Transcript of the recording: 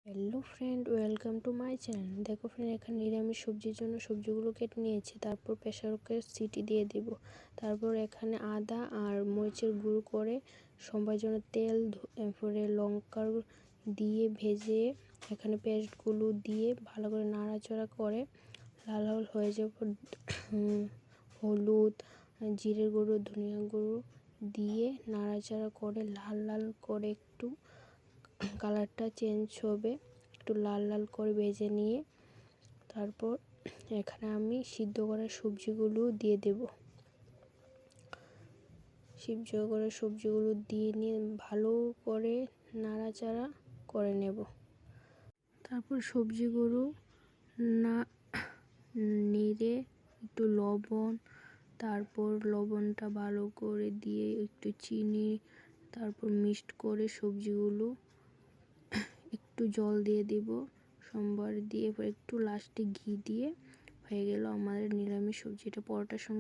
Hello friend, welcome to my channel. দেখো friend, এখানে নিরামিষ সবজির জন্য সবজিগুলো কেটে নিয়েছি। তারপর প্রেসার কুকারে সিটি দিয়ে দিব। তারপর এখানে আদা আর মরিচের গুঁড়ো করে সবার জন্য তেল, এরপরে লঙ্কা দিয়ে ভেজে এখানে পেস্টগুলো দিয়ে ভালো করে নাড়াচাড়া করে লাল লাল হয়ে যাওয়ার পর হলুদ, জিরের গুঁড়ো, ধনিয়া গুঁড়ো দিয়ে নাড়াচাড়া করে লাল লাল করে একটু কালারটা চেঞ্জ হবে, একটু লাল লাল করে ভেজে নিয়ে তারপর এখানে আমি সিদ্ধ করা সবজিগুলো দিয়ে দেব। সিদ্ধ করা সবজিগুলো দিয়ে নিয়ে ভালো করে নাড়াচাড়া করে নেব। তারপর সবজিগুলো না নেড়ে একটু লবণ, তারপর লবণটা ভালো করে দিয়ে একটু চিনি, তারপর মিক্সড করে সবজিগুলো একটু জল দিয়ে দেব, সোমবার দিয়ে একটু লাস্টে ঘি দিয়ে হয়ে গেল আমাদের নিরামিষ সবজিটা। পরোটার সঙ্গে